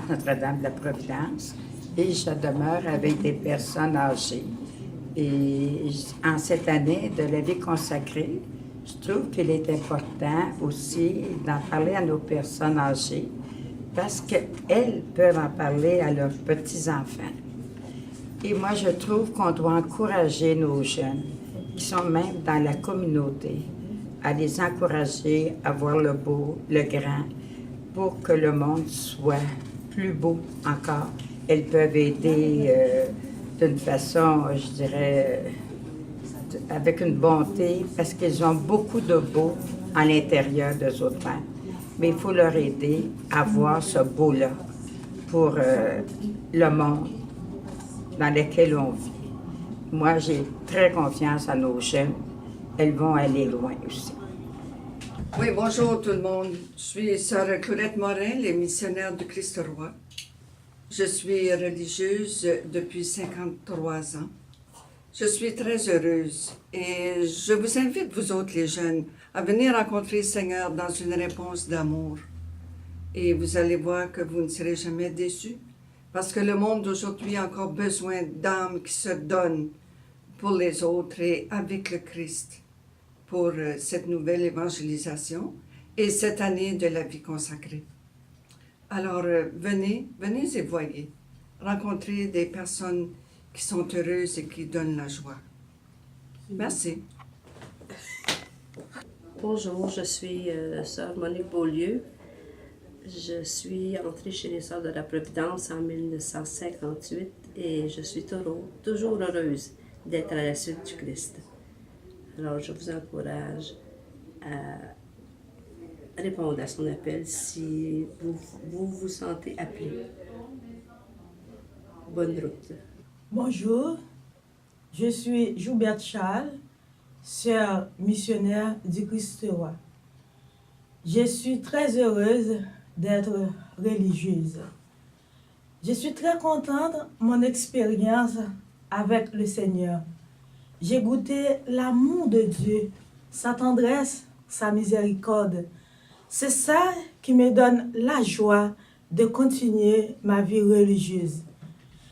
Notre-Dame de la Providence et je demeure avec des personnes âgées. Et en cette année de la vie consacrée, je trouve qu'il est important aussi d'en parler à nos personnes âgées parce qu'elles peuvent en parler à leurs petits-enfants. Et moi, je trouve qu'on doit encourager nos jeunes, qui sont même dans la communauté, à les encourager à voir le beau, le grand, pour que le monde soit plus beau encore. Elles peuvent aider d'une façon, je dirais, avec une bonté, parce qu'ils ont beaucoup de beau à l'intérieur d'eux autres mêmes. Mais il faut leur aider à voir ce beau-là pour le monde dans lequel on vit. Moi, j'ai très confiance à nos jeunes. Elles vont aller loin aussi. Oui, bonjour tout le monde. Je suis sœur Claudette Morin, les missionnaires du Christ Roi. Je suis religieuse depuis 53 ans. Je suis très heureuse et je vous invite, vous autres les jeunes, à venir rencontrer le Seigneur dans une réponse d'amour. Et vous allez voir que vous ne serez jamais déçus, parce que le monde d'aujourd'hui a encore besoin d'âmes qui se donnent pour les autres et avec le Christ, pour cette nouvelle évangélisation et cette année de la vie consacrée. Alors, venez et voyez, rencontrez des personnes qui sont heureuses et qui donnent la joie. Merci. Bonjour, je suis sœur Monique Beaulieu. Je suis entrée chez les Sœurs de la Providence en 1958 et je suis toujours heureuse d'être à la suite du Christ. Alors, je vous encourage à répondre à son appel si vous vous sentez appelé. Bonne route. Bonjour, je suis Joubert Charles, sœur missionnaire du Christ Roi. Je suis très heureuse d'être religieuse. Je suis très contente de mon expérience avec le Seigneur. J'ai goûté l'amour de Dieu, sa tendresse, sa miséricorde. C'est ça qui me donne la joie de continuer ma vie religieuse.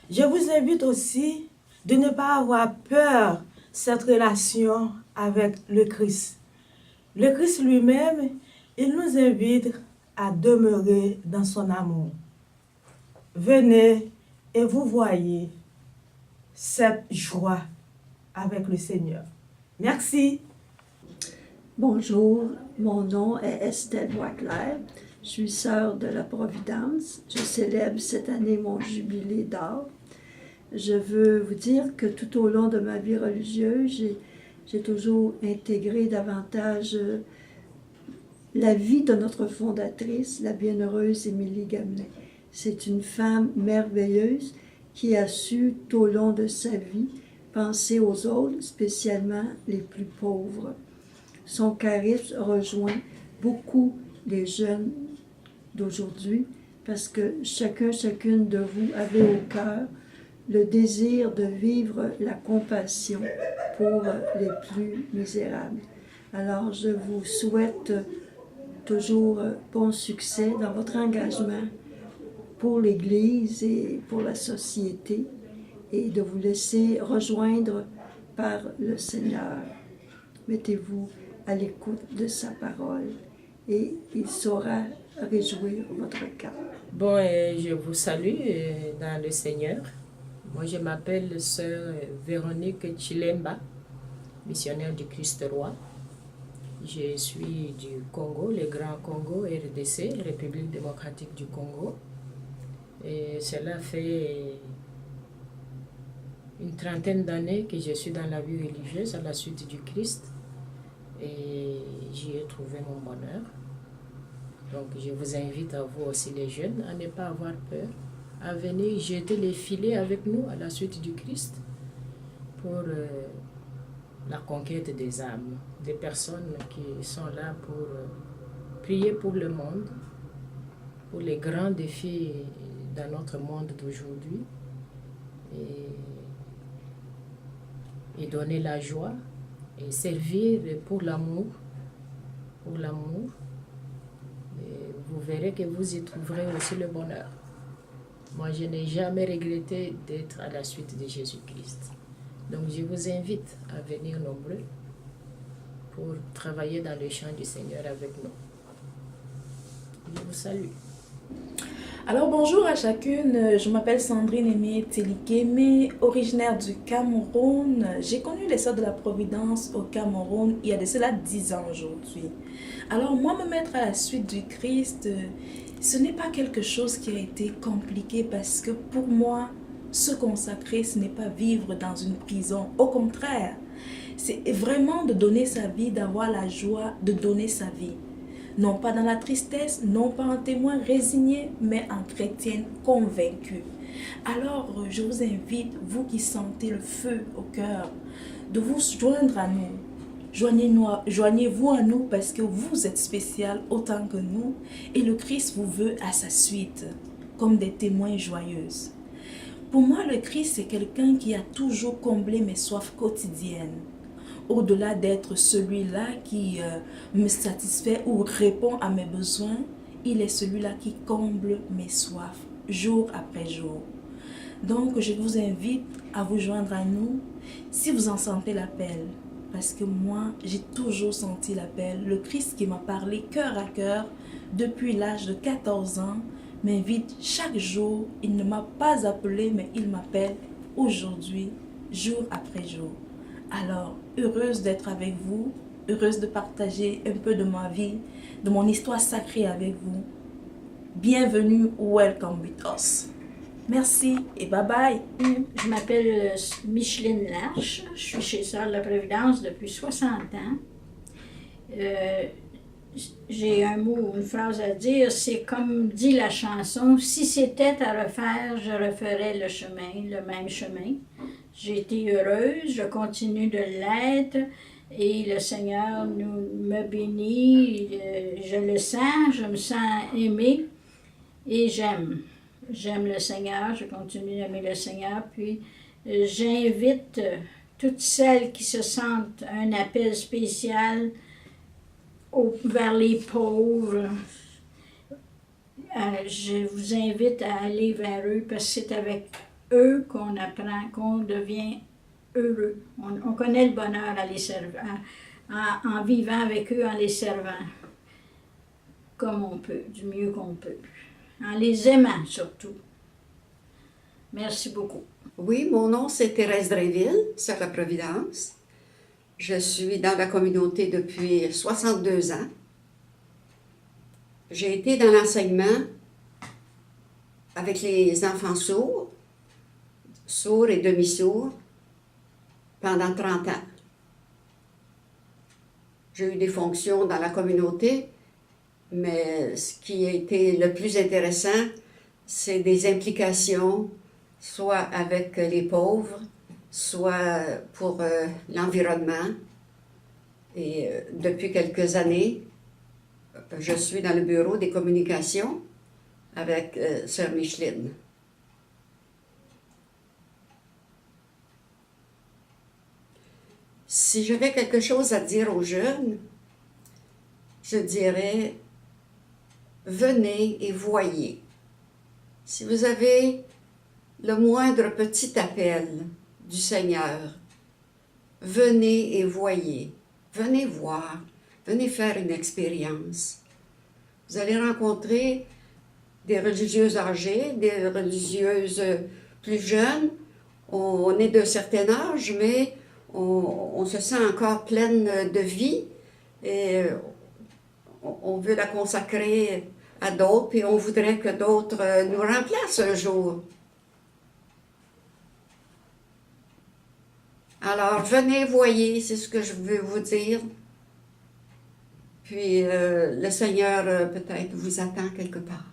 Je vous invite aussi de ne pas avoir peur de cette relation avec le Christ. Le Christ lui-même, il nous invite à demeurer dans son amour. Venez et vous voyez cette joie avec le Seigneur. Merci. Bonjour, mon nom est Estelle Boisclair. Je suis sœur de la Providence. Je célèbre cette année mon jubilé d'or. Je veux vous dire que tout au long de ma vie religieuse, j'ai toujours intégré davantage la vie de notre fondatrice, la bienheureuse Émilie Gamelin. C'est une femme merveilleuse qui a su, tout au long de sa vie, penser aux autres, spécialement les plus pauvres. Son charisme rejoint beaucoup les jeunes d'aujourd'hui parce que chacune de vous avez au cœur le désir de vivre la compassion pour les plus misérables. Alors, je vous souhaite toujours bon succès dans votre engagement pour l'Église et pour la société et de vous laisser rejoindre par le Seigneur. Mettez-vous à l'écoute de sa parole et il saura réjouir votre cœur. Bon, je vous salue dans le Seigneur. Moi, je m'appelle sœur Véronique Chilemba, missionnaire du Christ Roi. Je suis du Congo, le Grand Congo, RDC, République démocratique du Congo. Et cela fait une trentaine d'années que je suis dans la vie religieuse à la suite du Christ. Et j'y ai trouvé mon bonheur. Donc je vous invite à vous aussi les jeunes à ne pas avoir peur, à venir jeter les filets avec nous à la suite du Christ pour la conquête des âmes, des personnes qui sont là pour prier pour le monde, pour les grands défis dans notre monde d'aujourd'hui et donner la joie et servir pour l'amour. Et vous verrez que vous y trouverez aussi le bonheur. Moi, je n'ai jamais regretté d'être à la suite de Jésus-Christ. Donc, je vous invite à venir nombreux pour travailler dans le champ du Seigneur avec nous. Je vous salue. Alors bonjour à chacune, je m'appelle Sandrine Aimé Telikeme, originaire du Cameroun. J'ai connu les Sœurs de la Providence au Cameroun il y a de cela 10 ans aujourd'hui. Alors moi, me mettre à la suite du Christ, ce n'est pas quelque chose qui a été compliqué parce que pour moi, se consacrer, ce n'est pas vivre dans une prison. Au contraire, c'est vraiment de donner sa vie, d'avoir la joie de donner sa vie. Non pas dans la tristesse, non pas en témoin résigné, mais en chrétienne convaincue. Alors, je vous invite, vous qui sentez le feu au cœur, de vous joindre à nous. Joignez-vous à nous parce que vous êtes spécial autant que nous et le Christ vous veut à sa suite, comme des témoins joyeuses. Pour moi, le Christ, c'est quelqu'un qui a toujours comblé mes soifs quotidiennes. Au-delà d'être celui-là qui me satisfait ou répond à mes besoins, il est celui-là qui comble mes soifs jour après jour. Donc, je vous invite à vous joindre à nous si vous en sentez l'appel. Parce que moi, j'ai toujours senti l'appel. Le Christ qui m'a parlé cœur à cœur depuis l'âge de 14 ans m'invite chaque jour. Il ne m'a pas appelé, mais il m'appelle aujourd'hui, jour après jour. Alors, heureuse d'être avec vous, heureuse de partager un peu de ma vie, de mon histoire sacrée avec vous. Bienvenue, welcome with us. Merci et bye bye. Je m'appelle Micheline Larche, je suis chez Sœurs de la Providence depuis 60 ans. J'ai un mot, une phrase à dire, c'est comme dit la chanson, si c'était à refaire, je referais le chemin, le même chemin. J'ai été heureuse, je continue de l'être et le Seigneur me bénit, je le sens, je me sens aimée et j'aime. J'aime le Seigneur, je continue d'aimer le Seigneur, puis j'invite toutes celles qui se sentent un appel spécial vers les pauvres. Je vous invite à aller vers eux parce que c'est avec eux qu'on apprend, qu'on devient heureux. On connaît le bonheur à les servir, en vivant avec eux, en les servant comme on peut, du mieux qu'on peut. En les aimant surtout. Merci beaucoup. Oui, mon nom c'est Thérèse Drainville, Sœur de la Providence. Je suis dans la communauté depuis 62 ans. J'ai été dans l'enseignement avec les enfants sourds, sourds et demi-sourds, pendant 30 ans. J'ai eu des fonctions dans la communauté, mais ce qui a été le plus intéressant, c'est des implications, soit avec les pauvres, soit pour l'environnement. Et depuis quelques années, je suis dans le bureau des communications avec Sœur Micheline. Si j'avais quelque chose à dire aux jeunes, je dirais, venez et voyez. Si vous avez le moindre petit appel du Seigneur, venez et voyez. Venez voir, venez faire une expérience. Vous allez rencontrer des religieuses âgées, des religieuses plus jeunes. On est d'un certain âge, mais on se sent encore pleine de vie et on veut la consacrer à d'autres, puis on voudrait que d'autres nous remplacent un jour. Alors, venez, voyez, c'est ce que je veux vous dire. Puis, le Seigneur, peut-être, vous attend quelque part.